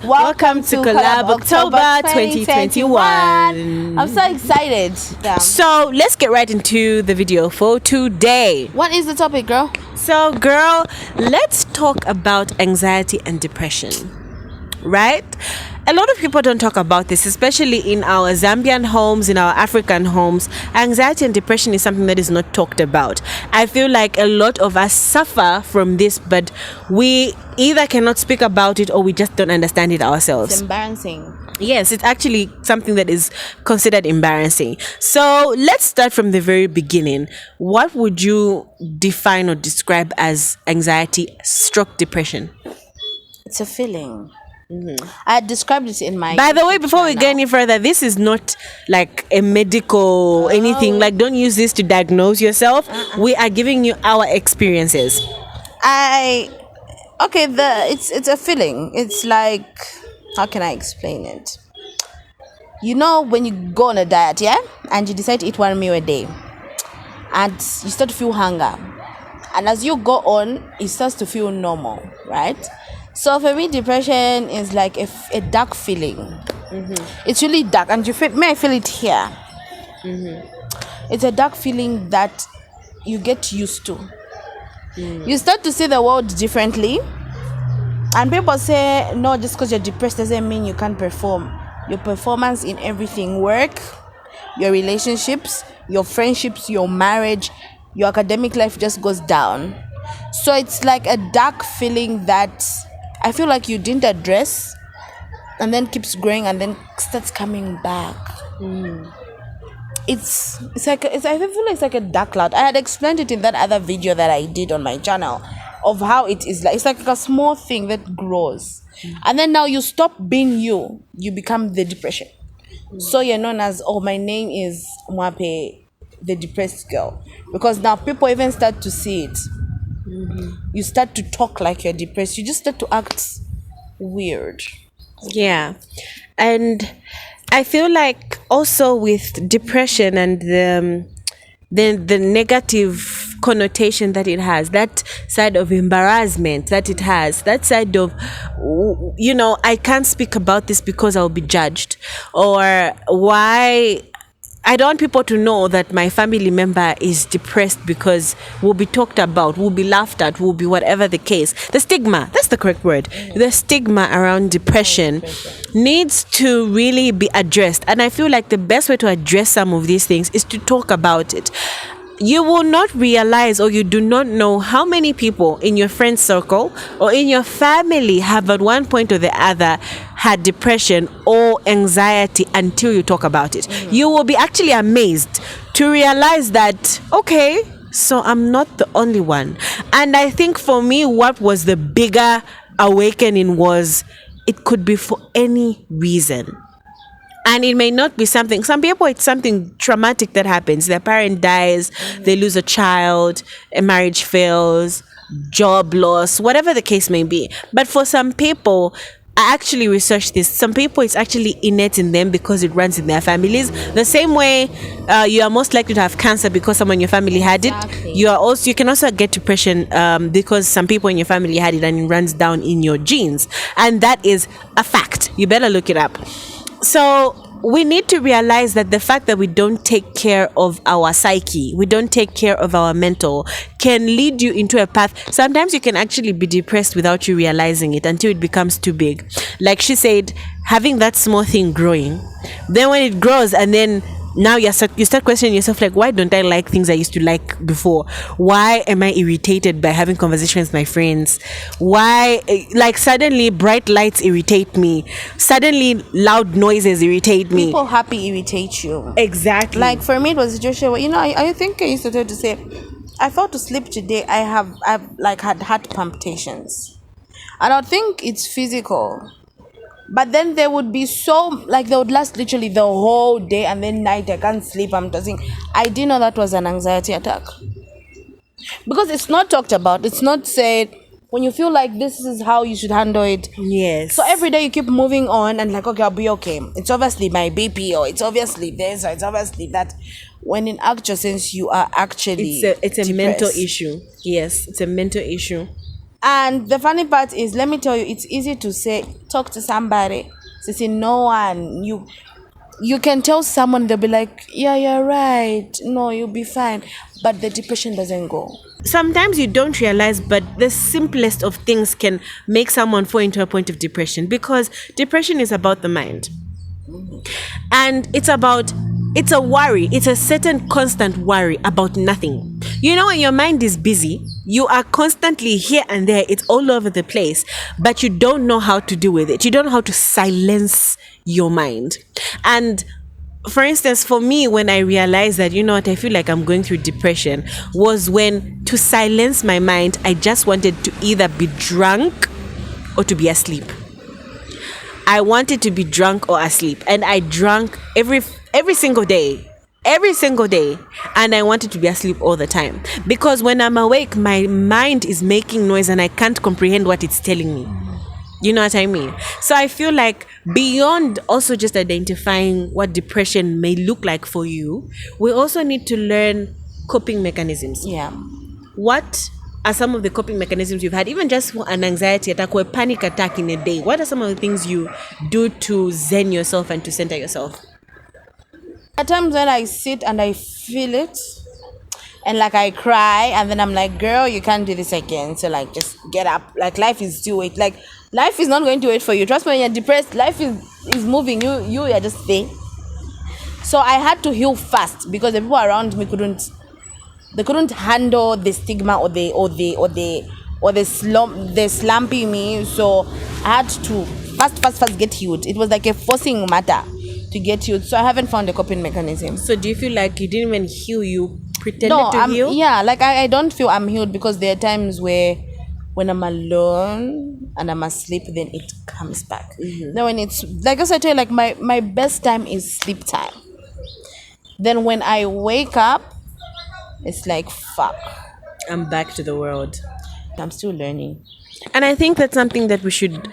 Welcome to Collab October 2021. I'm so excited. Damn. So let's get right into the video for today. What is the topic, girl? So, girl, let's talk about anxiety and depression. Right? A lot of people don't talk about this, especially in our Zambian homes, in our African homes. Anxiety and depression is something that is not talked about. I feel like a lot of us suffer from this, but we either cannot speak about it or we just don't understand it ourselves. It's embarrassing. Yes, it's actually something that is considered embarrassing. So let's start from the very beginning. What would you define or describe as anxiety/depression? It's a feeling. Mm-hmm. I described it in my. By the way, before we get any further, this is not like a medical anything. Like, don't use this to diagnose yourself. We are giving you our experiences. It's a feeling. It's like, how can I explain it? You know, when you go on a diet, yeah, and you decide to eat one meal a day, and you start to feel hunger, and as you go on, it starts to feel normal, right? So for me, depression is like a dark feeling. Mm-hmm. It's really dark, and I feel it here. Mm-hmm. It's a dark feeling that you get used to. Mm. You start to see the world differently, and people say, no, just because you're depressed doesn't mean you can't perform. Your performance in everything, work, your relationships, your friendships, your marriage, your academic life just goes down. So it's like a dark feeling that I feel like you didn't address, and then keeps growing, and then starts coming back. Mm. I feel like it's like a dark cloud. I had explained it in that other video that I did on my channel of how it is like. It's like a small thing that grows, and then now you stop being you become the depression. So you're known as, my name is Mwape, the depressed girl, because now people even start to see it. Mm-hmm. You start to talk like you're depressed. You just start to act weird. Yeah. And I feel like also with depression and the negative connotation that it has, that side of embarrassment that it has, that side of, I can't speak about this because I'll be judged, or why I don't want people to know that my family member is depressed because we'll be talked about, we'll be laughed at, we'll be whatever the case. The stigma, that's the correct word. Mm-hmm. The stigma around depression needs to really be addressed. And I feel like the best way to address some of these things is to talk about it. You will not realize, or you do not know, how many people in your friend circle or in your family have at one point or the other had depression or anxiety until you talk about it. Mm-hmm. You will be actually amazed to realize that, okay, so I'm not the only one. And I think for me, what was the bigger awakening was it could be for any reason. And it may not be something, some people, it's something traumatic that happens. Their parent dies, they lose a child, a marriage fails, job loss, whatever the case may be. But for some people, I actually researched this. Some people, it's actually innate in them because it runs in their families. The same way you are most likely to have cancer because someone in your family had it. Exactly. You can also get depression because some people in your family had it, and it runs down in your genes. And that is a fact. You better look it up. So we need to realize that the fact that we don't take care of our psyche, we don't take care of our mental, can lead you into a path. Sometimes you can actually be depressed without you realizing it until it becomes too big. Like she said, having that small thing growing, then when it grows, and then now you start questioning yourself, like, why don't I like things I used to like before? Why am I irritated by having conversations with my friends? Why, like, suddenly bright lights irritate me, suddenly loud noises irritate me, people happy irritate you. Exactly. Like for me, it was a situation where, I think I used to try to say, I fell to sleep today, I've like had heart palpitations, and I think it's physical. But then they would be they would last literally the whole day, and then night I can't sleep, I'm tossing. I didn't know that was an anxiety attack. Because it's not talked about, it's not said. When you feel like this is how you should handle it. Yes. So every day you keep moving on and like, okay, I'll be okay. It's obviously my BP, or it's obviously this, or it's obviously that. When in actual sense, you are actually It's a mental issue. Yes, it's a mental issue. And the funny part is, let me tell you, it's easy to say, talk to somebody, to say no one. You can tell someone, they'll be like, yeah, you're right. No, you'll be fine. But the depression doesn't go. Sometimes you don't realize, but the simplest of things can make someone fall into a point of depression, because depression is about the mind. And it's a worry. It's a certain constant worry about nothing. You know, when your mind is busy, you are constantly here and there. It's all over the place, but you don't know how to deal with it. You don't know how to silence your mind. And for instance, for me, when I realized that, you know what, I feel like I'm going through depression, was when, to silence my mind, I just wanted to either be drunk or to be asleep. I wanted to be drunk or asleep, and I drank every single day, and I wanted to be asleep all the time, because when I'm awake, my mind is making noise and I can't comprehend what it's telling me. You know what I mean? So I feel like, beyond also just identifying what depression may look like for you, we also need to learn coping mechanisms. Yeah. What are some of the coping mechanisms you've had, even just for an anxiety attack or a panic attack in a day? What are some of the things you do to zen yourself and to center yourself? At times when I sit and I feel it, and like I cry, and then I'm like, girl, you can't do this again. So like, just get up. Like, life is due it. Like, life is not going to wait for you. Trust me, when you're depressed, life is moving. You are just staying. So I had to heal fast, because the people around me couldn't handle the stigma or the slumping me. So I had to fast get healed. It was like a forcing matter to get healed. So I haven't found a coping mechanism. So do you feel like you didn't even heal, you pretended to heal? Yeah, like I don't feel I'm healed, because there are times where, when I'm alone and I'm asleep, then it comes back. Then when it's, like I tell you, like my best time is sleep time. Then when I wake up, it's like, fuck, I'm back to the world. I'm still learning. And I think that's something that we should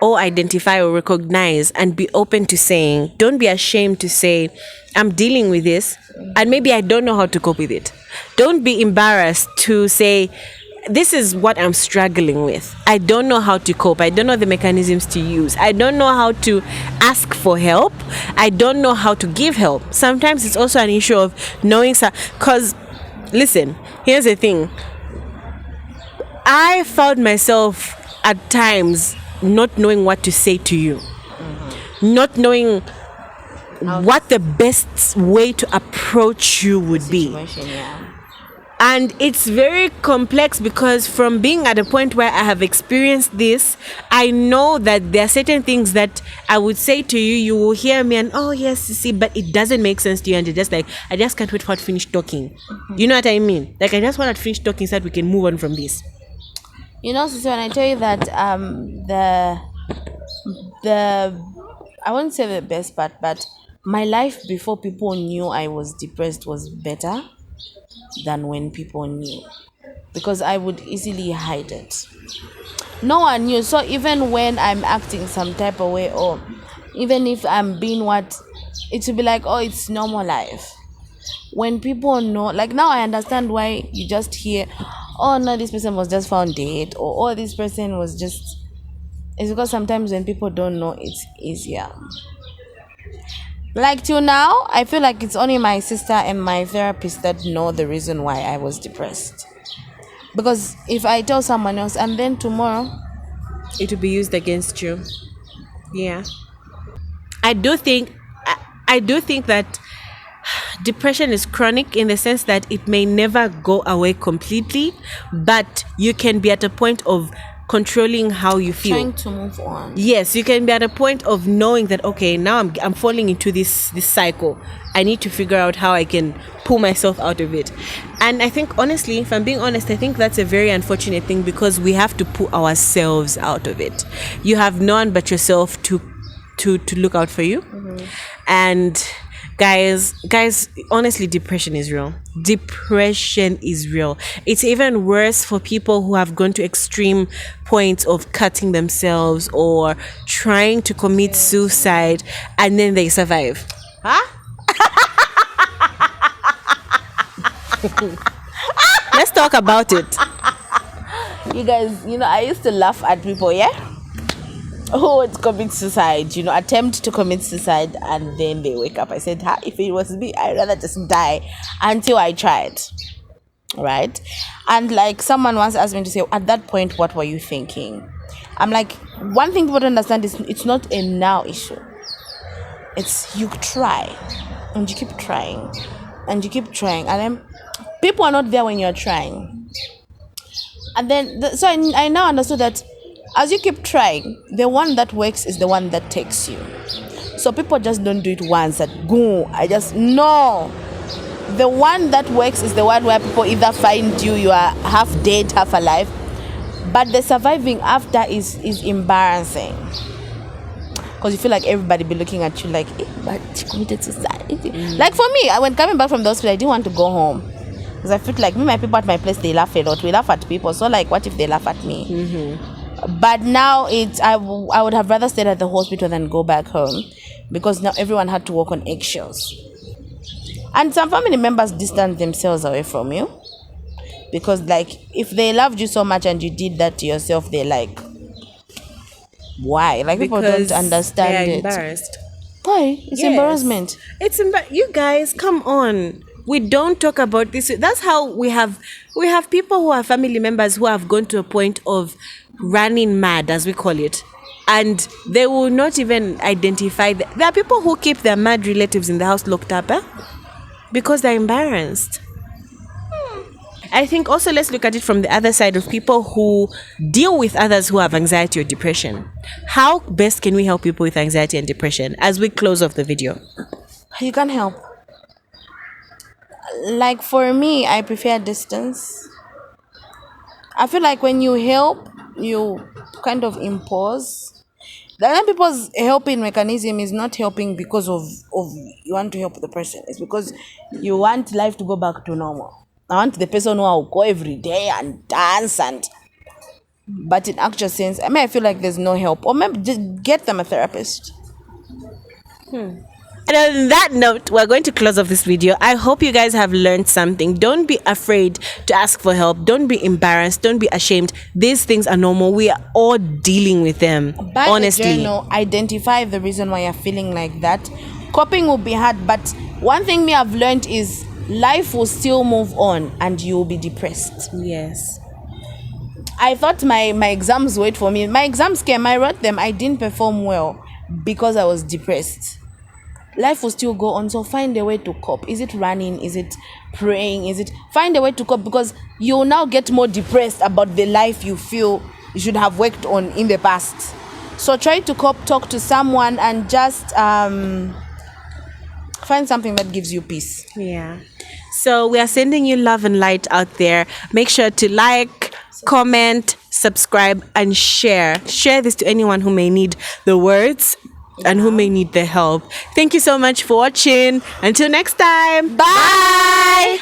all identify or recognize and be open to saying. Don't be ashamed to say, I'm dealing with this and maybe I don't know how to cope with it. Don't be embarrassed to say, this is what I'm struggling with. I don't know how to cope. I don't know the mechanisms to use. I don't know how to ask for help. I don't know how to give help. Sometimes it's also an issue of knowing, because listen, here's the thing. I found myself at times not knowing what to say to you, not knowing what the best way to approach you would be. Yeah. And it's very complex, because from being at a point where I have experienced this, I know that there are certain things that I would say to you, you will hear me and, oh yes, you see, but it doesn't make sense to you, and you're just like, I just can't wait for her to finish talking. You know what I mean? Like, I just want her to finish talking so that we can move on from this. You know, Sisi, when I tell you that the I won't say the best part, but my life before people knew I was depressed was better than when people knew, because I would easily hide it. No one knew. So even when I'm acting some type of way, or even if I'm being what, it would be like, oh, it's normal life. When people know, like now I understand why you just hear, oh no, this person was just found dead, or oh, this person was just, it's because sometimes when people don't know, it's easier. Like till now, I feel like it's only my sister and my therapist that know the reason why I was depressed. Because if I tell someone else, and then tomorrow, it will be used against you. Yeah. I do think that depression is chronic, in the sense that it may never go away completely, but you can be at a point of controlling how you feel, trying to move on. Yes, you can be at a point of knowing that, okay, now I'm falling into this cycle. I need to figure out how I can pull myself out of it. And I think, honestly, if I'm being honest, I think that's a very unfortunate thing, because we have to pull ourselves out of it. You have no one but yourself to look out for you. And guys, honestly, depression is real. It's even worse for people who have gone to extreme points of cutting themselves or trying to commit suicide, and then they survive. Let's talk about it. You guys, I used to laugh at people, yeah, who would commit suicide, attempt to commit suicide, and then they wake up. I said, if it was me, I'd rather just die until I tried. Right? And like someone once asked me to say, at that point, what were you thinking? I'm like, one thing people don't understand is it's not a now issue. It's you try and you keep trying and you keep trying, and then people are not there when you're trying. And then so I now understood that as you keep trying, the one that works is the one that takes you. So people just don't do it once and go. No. The one that works is the one where people either find you are half dead, half alive, but the surviving after is embarrassing, because you feel like everybody be looking at you like, but she committed suicide. Like for me, when coming back from the hospital, I didn't want to go home because I felt like my people at my place, they laugh a lot. We laugh at people, so like, what if they laugh at me? But now I would have rather stayed at the hospital than go back home, because now everyone had to walk on eggshells. And some family members distance themselves away from you, because like, if they loved you so much and you did that to yourself, they're like, why? Like, people don't understand it. Embarrassed. Why? It's embarrassment. You guys, come on. We don't talk about this. That's how we have people who are family members who have gone to a point of running mad, as we call it, and they will not even identify. There are people who keep their mad relatives in the house locked up, because they're embarrassed. I think also, let's look at it from the other side of people who deal with others who have anxiety or depression. How best can we help people with anxiety and depression as we close off the video? You can help. Like for me, I prefer distance. I feel like when you help, you kind of impose. The other people's helping mechanism is not helping because of you want to help the person. It's because you want life to go back to normal. I want the person who will go every day and dance but in actual sense, I feel like there's no help. Or maybe just get them a therapist. And on that note, we're going to close off this video. I hope you guys have learned something. Don't be afraid to ask for help. Don't be embarrassed. Don't be ashamed. These things are normal. We are all dealing with them. Honestly, identify the reason why you're feeling like that. Coping will be hard, but one thing I've learned is life will still move on and you will be depressed. Yes. I thought my exams wait for me. My exams came, I wrote them, I didn't perform well because I was depressed. Life will still go on, so find a way to cope. Is it running? Is it praying? Find a way to cope, because you'll now get more depressed about the life you feel you should have worked on in the past. So try to cope, talk to someone, and just find something that gives you peace. Yeah. So we are sending you love and light out there. Make sure to like, comment, subscribe, and share. Share this to anyone who may need the words and who may need the help. Thank you so much for watching. Until next time. Bye.